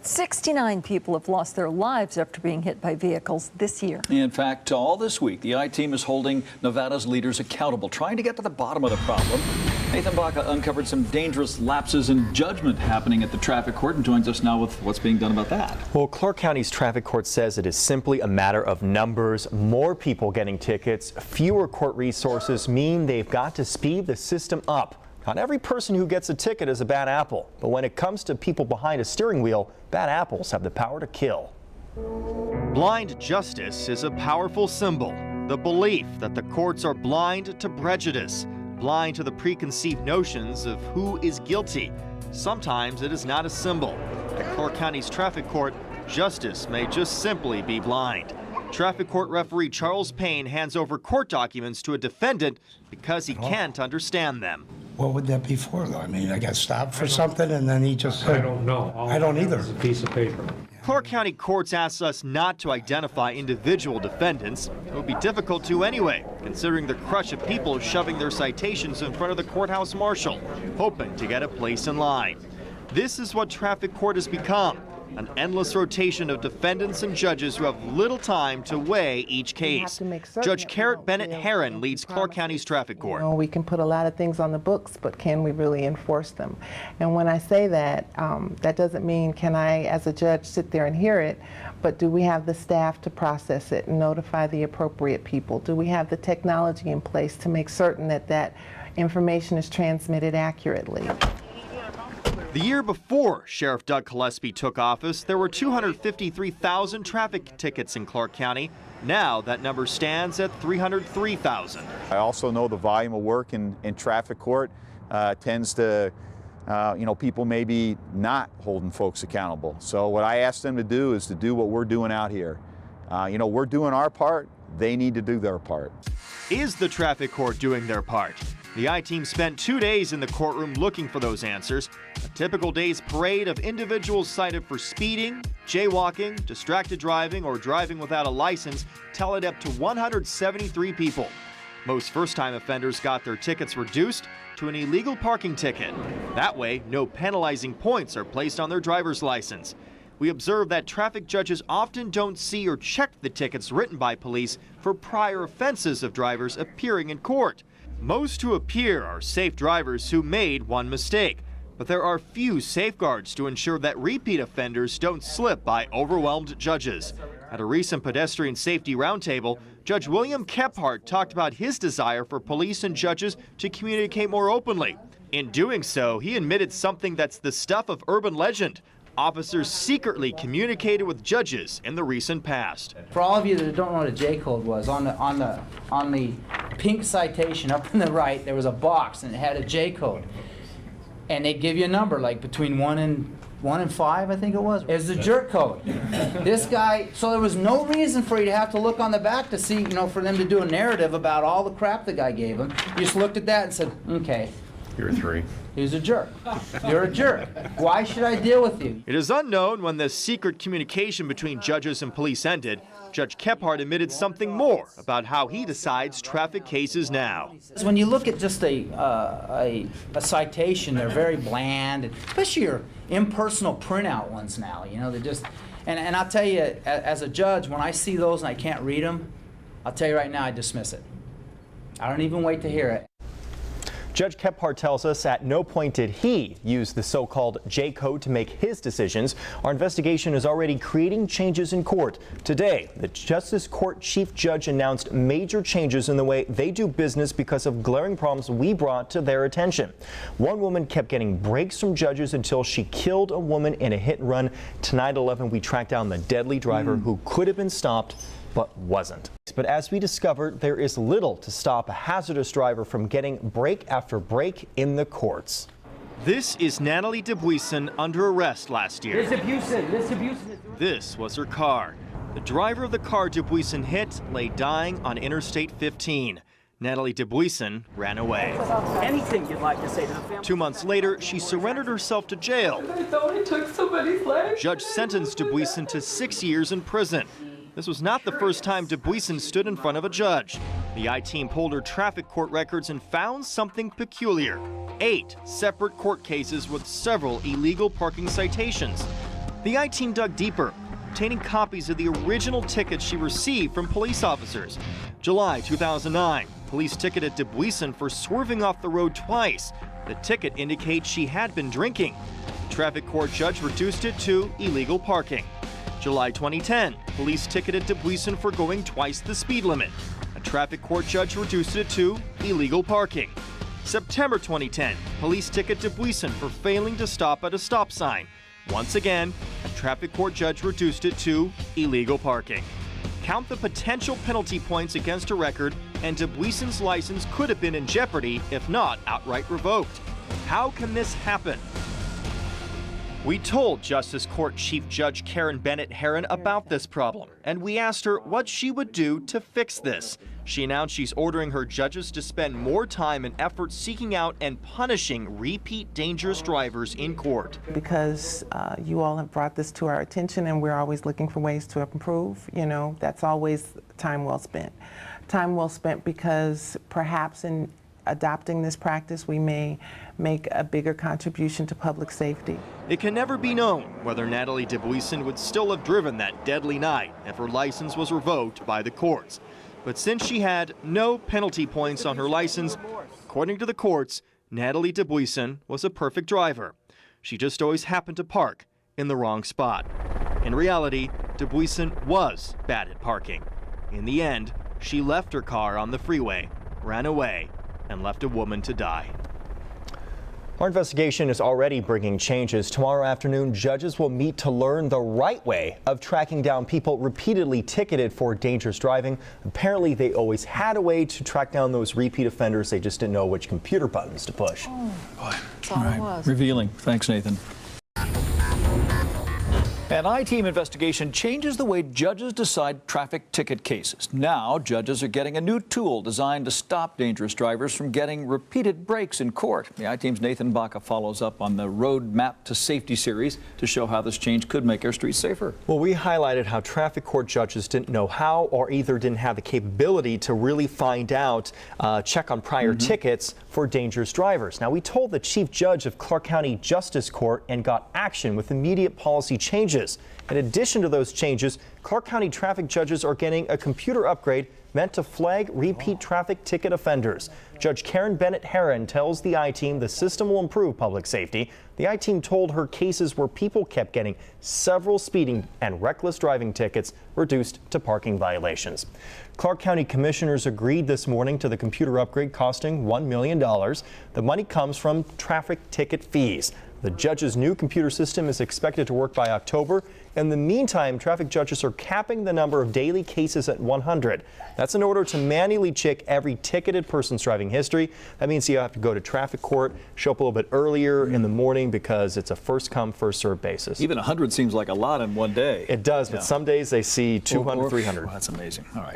69 people have lost their lives after being hit by vehicles this year. In fact, all this week, the I-Team is holding Nevada's leaders accountable, trying to get to the bottom of the problem. Nathan Baca uncovered some dangerous lapses in judgment happening at the traffic court and joins us now with what's being done about that. Well, Clark County's traffic court says it is simply a matter of numbers. More people getting tickets, fewer court resources mean they've got to speed the system up. Not every person who gets a ticket is a bad apple, but when it comes to people behind a steering wheel, bad apples have the power to kill. Blind justice is a powerful symbol, the belief that the courts are blind to prejudice, blind to the preconceived notions of who is guilty. Sometimes it is not a symbol. At Clark County's traffic court, justice may just simply be blind. Traffic court referee Charles Payne hands over court documents to a defendant because he can't understand them. What would that be for, though? I mean, I got stopped for something and then he just said, I don't know. I don't either. It's a piece of paper. Clark County courts asked us not to identify individual defendants. It would be difficult to anyway, considering the crush of people shoving their citations in front of the courthouse marshal, hoping to get a place in line. This is what traffic court has become. An endless rotation of defendants and judges who have little time to weigh each case. Judge Carrot Bennett Herron leads Clark County's traffic court. You know, we can put a lot of things on the books, but can we really enforce them? And when I say that, that doesn't mean can I, as a judge, sit there and hear it, but do we have the staff to process it and notify the appropriate people? Do we have the technology in place to make certain that that information is transmitted accurately? The year before Sheriff Doug Gillespie took office, there were 253,000 traffic tickets in Clark County. Now that number stands at 303,000. I also know the volume of work in traffic court tends to, people maybe not holding folks accountable. So what I asked them to do is to do what we're doing out here. We're doing our part. They need to do their part. Is the traffic court doing their part? The I-Team spent 2 days in the courtroom looking for those answers. A typical day's parade of individuals cited for speeding, jaywalking, distracted driving, or driving without a license tallied up to 173 people. Most first-time offenders got their tickets reduced to an illegal parking ticket. That way, no penalizing points are placed on their driver's license. We observe that traffic judges often don't see or check the tickets written by police for prior offenses of drivers appearing in court. Most who appear are safe drivers who made one mistake, but there are few safeguards to ensure that repeat offenders don't slip by overwhelmed judges. At a recent pedestrian safety roundtable, Judge William Kephart talked about his desire for police and judges to communicate more openly. In doing so, he admitted something that's the stuff of urban legend. Officers secretly communicated with judges in the recent past. For all of you that don't know what a J code was, on the pink citation up on the right, there was a box and it had a J code, and they'd give you a number like between 1 and 5, I think it was. It was the jerk code. This guy, so there was no reason for you to have to look on the back to see, for them to do a narrative about all the crap the guy gave him. You just looked at that and said, okay. You're a 3. He was a jerk. You're a jerk. Why should I deal with you? It is unknown when the secret communication between judges and police ended. Judge Kephart admitted something more about how he decides traffic cases now. When you look at just a citation, they're very bland, especially your impersonal printout ones now. They're just, and I'll tell you, as a judge, when I see those and I can't read them, I'll tell you right now, I dismiss it. I don't even wait to hear it. Judge Kephart tells us at no point did he use the so-called J code to make his decisions. Our investigation is already creating changes in court. Today, the Justice Court Chief Judge announced major changes in the way they do business because of glaring problems we brought to their attention. One woman kept getting breaks from judges until she killed a woman in a hit and run. Tonight at 11, we tracked down the deadly driver who could have been stopped but wasn't. But as we discovered, there is little to stop a hazardous driver from getting break after break in the courts. This is Natalie Dubuisson under arrest last year. This was her car. The driver of the car Dubuisson hit lay dying on Interstate 15. Natalie Dubuisson ran away. Anything you'd like to say to the family? 2 months later, she surrendered herself to jail. I thought I took somebody's life. Judge sentenced Dubuisson to 6 years in prison. This was not the first time Dubuisson stood in front of a judge. The I-Team pulled her traffic court records and found something peculiar. 8 separate court cases with several illegal parking citations. The I-Team dug deeper, obtaining copies of the original tickets she received from police officers. July 2009, police ticketed Dubuisson for swerving off the road twice. The ticket indicates she had been drinking. The traffic court judge reduced it to illegal parking. July 2010, police ticketed Dubuisson for going twice the speed limit. A traffic court judge reduced it to illegal parking. September 2010, police ticket Dubuisson for failing to stop at a stop sign. Once again, a traffic court judge reduced it to illegal parking. Count the potential penalty points against her record, and Dubuisson's license could have been in jeopardy, if not outright revoked. How can this happen? We told Justice Court Chief Judge Karen Bennett Herron about this problem, and we asked her what she would do to fix this. She announced she's ordering her judges to spend more time and effort seeking out and punishing repeat dangerous drivers in court. Because you all have brought this to our attention and we're always looking for ways to improve, you know, that's always time well spent. Time well spent because perhaps in adopting this practice we may make a bigger contribution to public safety. It can never be known whether Natalie Dubuisson would still have driven that deadly night if her license was revoked by the courts. But since she had no penalty points on her license, according to the courts, Natalie Dubuisson was a perfect driver. She just always happened to park in the wrong spot. In reality, Dubuisson was bad at parking. In the end, she left her car on the freeway, ran away, and left a woman to die. Our investigation is already bringing changes. Tomorrow afternoon, judges will meet to learn the right way of tracking down people repeatedly ticketed for dangerous driving. Apparently, they always had a way to track down those repeat offenders. They just didn't know which computer buttons to push. Boy, That's all it was. Revealing. Thanks, Nathan. An I-Team investigation changes the way judges decide traffic ticket cases. Now, judges are getting a new tool designed to stop dangerous drivers from getting repeated breaks in court. The I-Team's Nathan Baca follows up on the Road Map to Safety series to show how this change could make our streets safer. Well, we highlighted how traffic court judges didn't know how or either didn't have the capability to really find out, check on prior tickets for dangerous drivers. Now, we told the chief judge of Clark County Justice Court and got action with immediate policy changes. In addition to those changes, Clark County traffic judges are getting a computer upgrade meant to flag repeat traffic ticket offenders. Judge Karen Bennett Herron tells the I-Team the system will improve public safety. The I-Team told her cases where people kept getting several speeding and reckless driving tickets reduced to parking violations. Clark County commissioners agreed this morning to the computer upgrade costing $1 million. The money comes from traffic ticket fees. The judge's new computer system is expected to work by October. In the meantime, traffic judges are capping the number of daily cases at 100. That's in order to manually check every ticketed person's driving history. That means you have to go to traffic court, show up a little bit earlier in the morning because it's a first come, first served basis. Even 100 seems like a lot in one day. It does, but some days they see 200, 300. Well, that's amazing. All right.